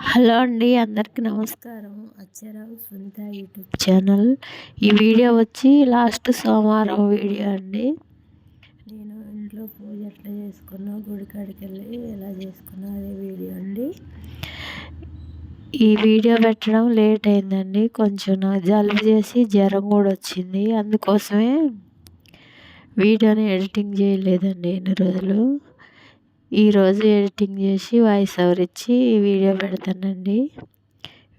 Hello అండి, అందరికీ నమస్కారం. అక్షరావు సునీత యూట్యూబ్ ఛానల్. ఈ వీడియో వచ్చి లాస్ట్ సోమవారం వీడియో అండి. నేను ఇంట్లో పూజ ఎట్లా చేసుకున్నా, గుడికాడికి వెళ్ళి ఎలా చేసుకున్నా అదే వీడియో అండి. ఈ వీడియో పెట్టడం లేట్ అయిందండి, కొంచెం నాకు జలుబు చేసి జ్వరం కూడా వచ్చింది. అందుకోసమే వీడియోని ఎడిటింగ్ చేయలేదండి ఎన్ని రోజులు. ఈరోజు ఎడిటింగ్ చేసి వాయిస్ ఓవర్ ఇచ్చి వీడియో పెడతానండి.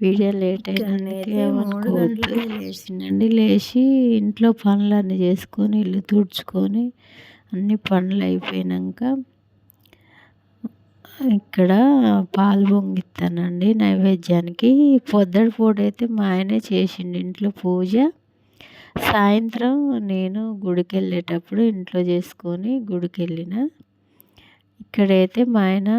వీడియో లేట్ అయినందుకు ఏమనుకోవద్దు. లేచిందండి, లేచి ఇంట్లో పనులన్నీ చేసుకొని ఇల్లు తుడుచుకొని అన్ని పనులు అయిపోయాక ఇక్కడ పాలు పొంగిస్తానండి నైవేద్యానికి. పొద్దుటి పూట అయితే మా ఆయనే చేసిండు ఇంట్లో పూజ. సాయంత్రం నేను గుడికి వెళ్ళేటప్పుడు ఇంట్లో చేసుకొని గుడికి వెళ్ళిన. ఇక్కడైతే మా ఆయన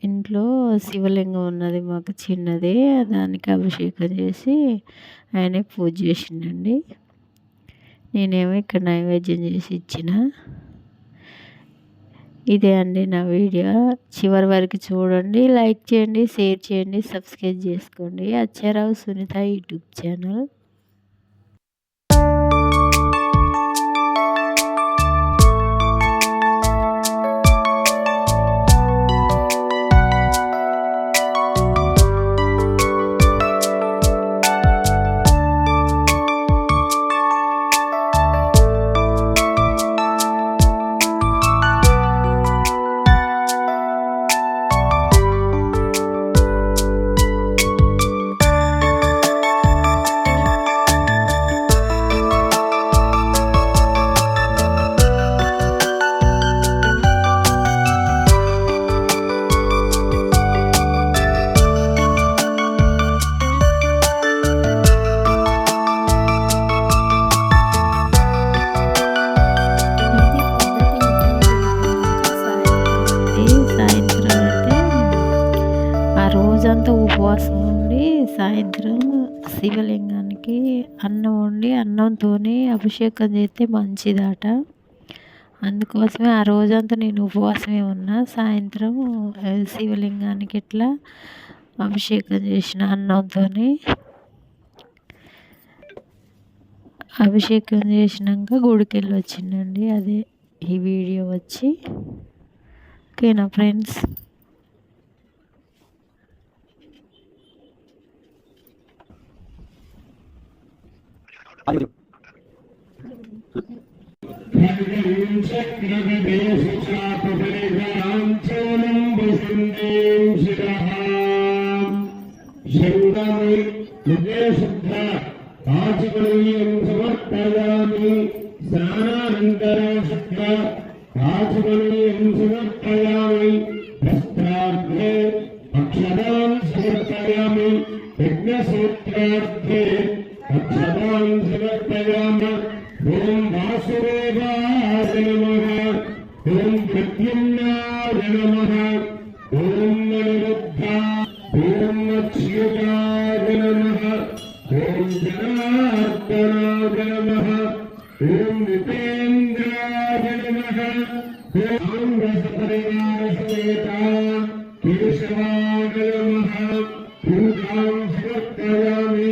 ఇంట్లో శివలింగం ఉన్నది మాకు చిన్నది, దానికి అభిషేకం చేసి ఆయనే పూజ చేసిండండి. నేనేమో ఇక్కడ నైవేద్యం చేసి ఇచ్చిన. ఇదే అండి నా వీడియో. చివరి వరకు చూడండి, లైక్ చేయండి, షేర్ చేయండి, సబ్స్క్రైబ్ చేసుకోండి. అక్షరావు సునీత యూట్యూబ్ ఛానల్. రోజంతా ఉపవాసం ఉండి సాయంత్రం శివలింగానికి అన్నం వండి అన్నంతోనే అభిషేకం చేస్తే మంచిదట. అందుకోసమే ఆ రోజంతా నేను ఉపవాసమే ఉన్నా. సాయంత్రం శివలింగానికి ఇట్లా అభిషేకం చేసిన అన్నంతో. అభిషేకం చేసినాక గుడికి వెళ్ళి వచ్చిందండి. అదే ఈ వీడియో వచ్చి. ఓకేనా ఫ్రెండ్స్? సమర్పయామి స్నానానంతరం శుద్ధ కాచుకనీయం సమర్పయామి వస్త్రార్థే అక్షరాన్ సమర్పయామి యజ్ఞసూత్రార్థే అక్షరాన్ సమర్పయామి. ఓం వాసుదేవాయ నమః, ఓం ప్రద్యుమ్నాయ నమః, ఓం అనిరుద్ధాయ, ఓం అచ్యుతాయ నమః, ఓం జనార్దనాయ నమః, ఓం ఉపేంద్రాయ నమః, ఓం రసపరివార సమేత కేశవాయ నమః. పూజాం సమర్పయామి.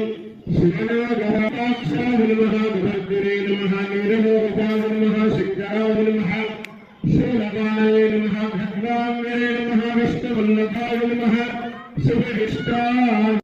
శివనాగరాక్షాయ నమః, విభద్రే నమః, నీలలోహితాయ నమః, శంకరాయ నమః, శూలపాయ నమః, భద్రాంగనే నమః, విష్ణువల్లభాయ నమః, శుభవిష్టాయ.